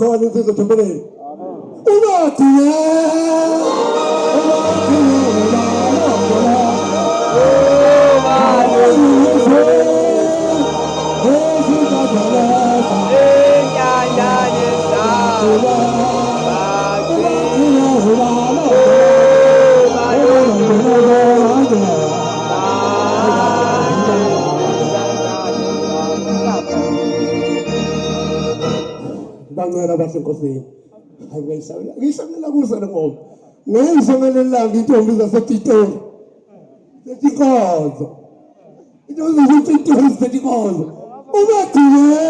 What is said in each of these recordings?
God into the community. Bangera basenkosi ngisabela kuza ngoba ngiyizongelela intombi zasePitori seTikozo intombi zasePitori seTikozo ubathile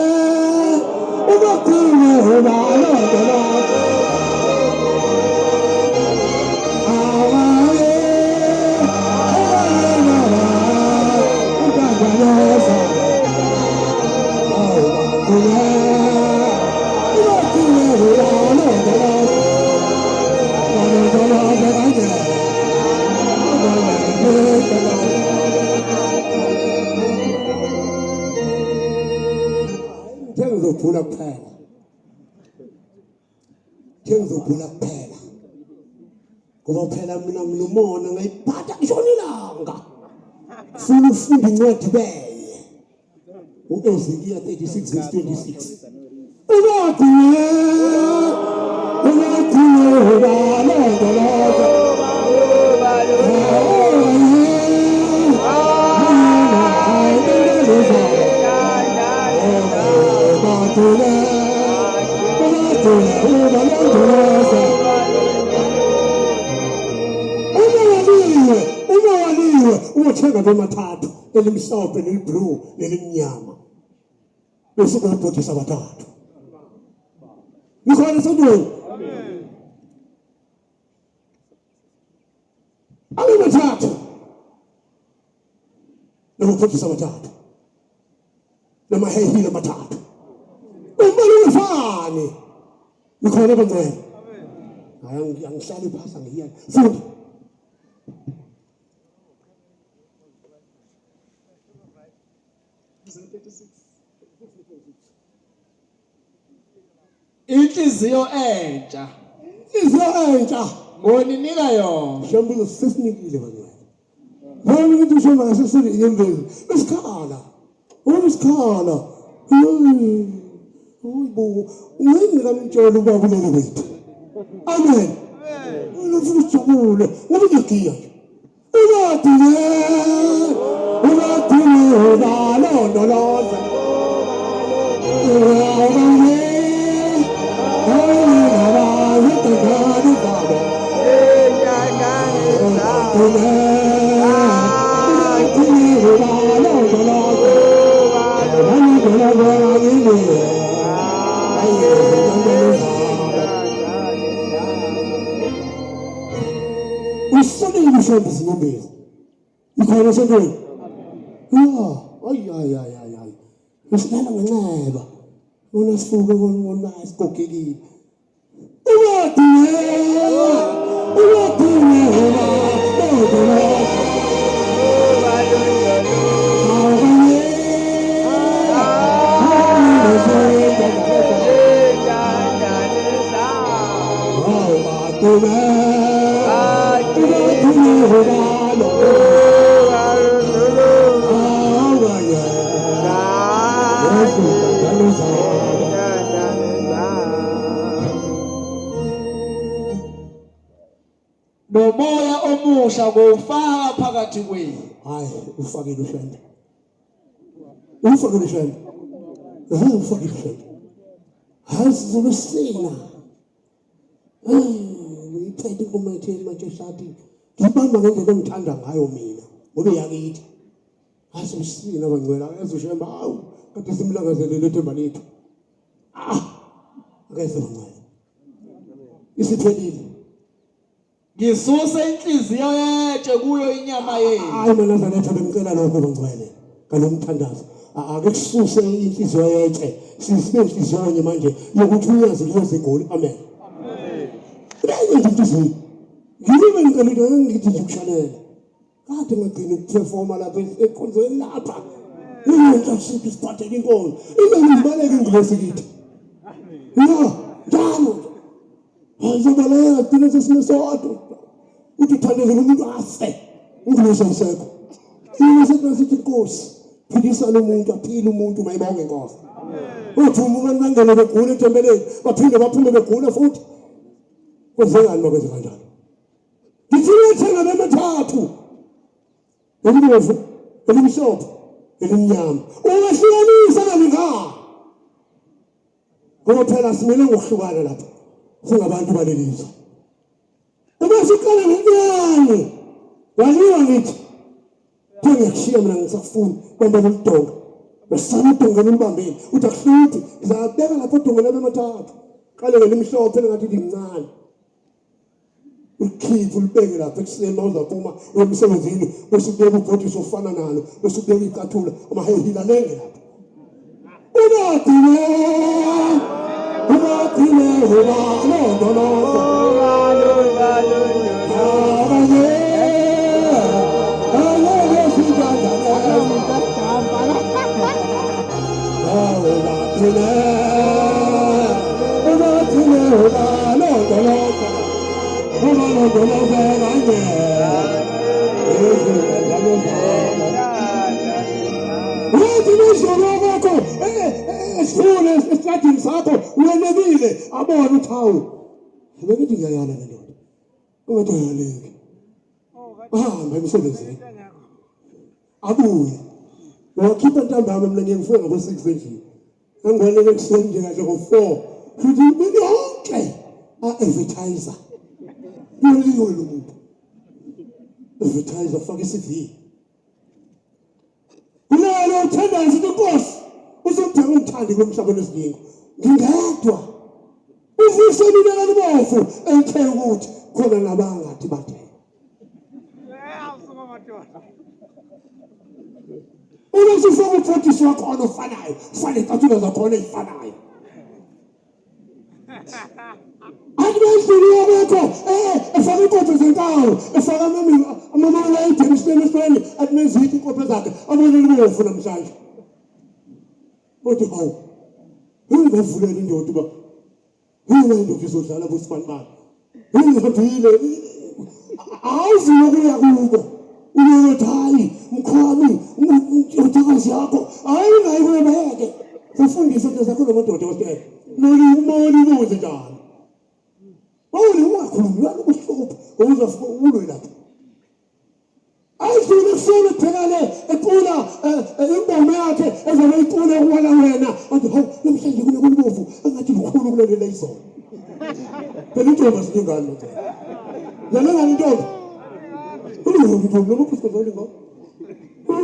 Ngizopula kuphela ngoba phela mina ngilumona ngayiphatha ngishona ilanga funa ufunda incwadi beye uEzekiel 36:26 Uthenga bemathathu elimhlophe neliblue nelimnyama bese kubhodisa abathathu nikhona sodweni abathathu nokubhodisa abathathu namahehile amathathu umbalo ufane nikhona bangcwele hayi angihlali phasa ngiya futhi inhliziyo entsha ngoninika yona shembulo sesinikile bangcwele wena ukuthi ushona ngasesini inyembezi isikhala uyibo ngingamtshela ubaba lelo wethu amen ufujabule ubuyigiya ubathile balondoloza Zinyembezi ikhona sentweni ay usilala ngenceba wona sifuke wona isigogekile nomoya omusha kufaka phakathi kwenu hayi ufakile ushende hayi sizobusina ngiphethe kumatheni manje shathi ngibamba ngendlela engithanda ngayo mina ngobe yakithi asibusina bangcwela ezoshemba hawu kade simlangazelele ethemba lethu akayise bangcwele isiphelile ngisuse inhliziyo yetshe kuyo inyama yenu hayi mina zaletha bengicela lokho bangcwele kalomthandazo ake kususe inhliziyo yetshe sisibe inhliziyo yonke manje yokuthi uyazi liyoze igoli amen ngiyebe ngicela ngithi nje ukushalela kade ngagcina ukuperforma lapha ekhonzweni lapha Ngiyenza sithi siphatheke inkonzo. Ibaleke ingilesi kithi. Ya, njalo. Azobaleka thina sesinesodwa. Uthi uthandezela umuntu afe. Ungilesi usekho. Yini sithi Nkosi. Philisa umuntu aphile umuntu mayibonge inkosi. Uthi umuntu bangene begula ethembeleni baphinde baphume begula futhi. Kwenzekani makwenze kanjalo? Ngifuna thenga bemathathu. Elimhlophe, elimhlophe. Elimnyama ungahlukanisa kaninga ngoba phela simele ngokuhlukana lapha singabantu balelizwe uma siqala ngomnyama waliwa ngithi ngiyakushiya mina ngisafuna kwamba umdonga wasana udonga nembambeni uthi akuhluthi ngizabeka lapha udonga labemathathu qale ngelimhlophe ngathi lincane ukhithi ulibeke lapha ekuseni mawuzaphuma emsebenzini usubeka ubhodi sofana nalo usubeka icathula amahehila lenge lapha ubathile Esitratini sakho uyenekile abona uthawu bekithi ngiyayala ndoda ungathayaleki ahamba emsebenzini abuye wakhipha ntambama mina ngiyengifuna ngabo-6 endlini angiboneke ekuseni nje kahle ngo-4 futhi mina yonke a-advertiser yoliwe lo muntu advertiser faka i-CV kulelo attendance inkosi usomthanga umthandi kwemhlabeni esiningi ngingedwa ufise mina lalibofu ethe ukuthi khona nabangathi bathe uma sifaka uphothisi wakhona ofanayo fane icathula zakhona ezifanayo Adventure yabekho efaka inkopho zenkawu efaka amamawayidi emsebenzini admezitha inkopho zakhe abone libofu namhlanje Othi hawu ungavulela indoda uba yini indoda izodlala kusibanibani ngihambile awuzi ukuya kubo uyothi hayi mkhwami uthakazi yakho hayi nayi kubeke ufundise into zakho nomadoda wasithe noli ubuze njalo wawuli ungakhulumi wena ubuhlupho uzafika ulwe lapha ayidlule kusona ephekale equla imbomo yakhe ezobe iqula ukuwala wena athi hawu namhlanje kunekulibovu angathi likhulu kulelela izolo phela intombi asilingani lo yalengani intombi ulungu intombi noma ukhuskezoli ngo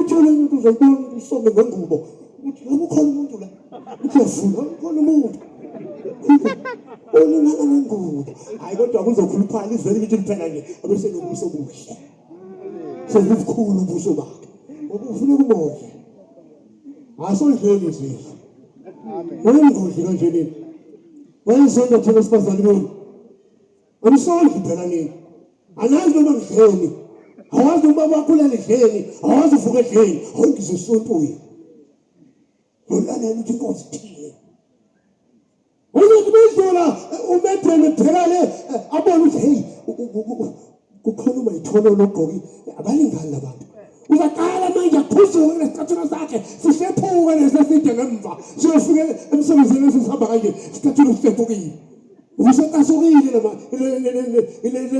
uthola umuntu uzayibona usome ngengubo uthi ngabe ukhona umuntu la uthi yavula ukhona umuntu olingana nengubo hayi kodwa kuzokhuluphala ivele lithi liphela nje abese nobuso obuhle sokukhulu ubuso bakhe ubufune kumoya asondleni nje ngomgodli kanje nini wayizonda thina sibazali bami amsondli phela nini anazi noma ngidleni awazi noma bakhulala edleni awazi uvuka edleni awungizosontuye ngolalela ukuthi inkosi ithile uzothi bedlula umethene phekale abona ukuthi hey kukhona mayithola logqoki abalingani labantu uzaqala manje akuphuzuke nesicathula sakhe sisephuka neseside ngemva siyofika emsebenzini esihamba kanje isicathula sisephukile ubusekasukile lama ile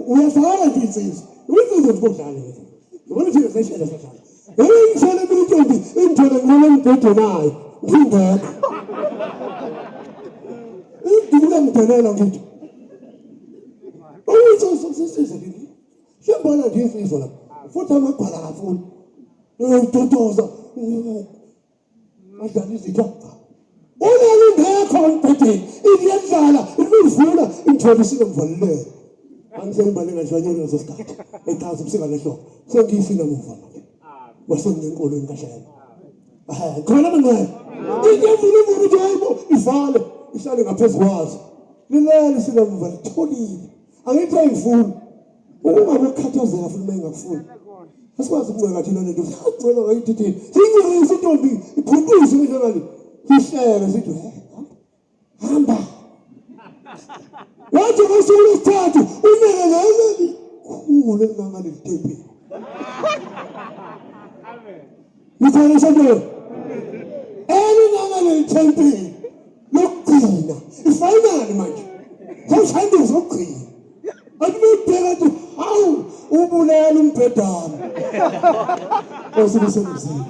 uyazala nje insizwa uyinsizwa ukudlala ubona ukuthi seshela seshela ngiyishela intombi inthola ngibona ngibhede nayo ngingekho ngidubula ngidela ngithi sisize lini siyabona nje insizwa lapha futhi amagwala kafuni utotoza adlala izithapha ulele ngekho ngibhedeni iyadlala imivula inthola isinomvalelelo angisengibale ngajwanyana leso sikhathi echaza ubusika lehlobo sengiyifina muva manje wasengenkolweni kahlelo khona manje ngiyavula umuntu hayibo ivale ihlale ngaphezulu kwazo lilele sinomva litholile angithi ayifuni ungabe ukhathazeka futhi mayengakufuni asikwazi ukunceka thina lento sicela ngayithi singeke isintombi iphuntuze njengamanje sihleke sithi hamba wathi ngosuku lwesithathu unyaka ngamali khulu ngamali litempeli Mithana sabona ngamali litempeli lokugcina ifinali manje sawushande zokugcina akubheka nje hawu ubulela umbhedana osibusebenzile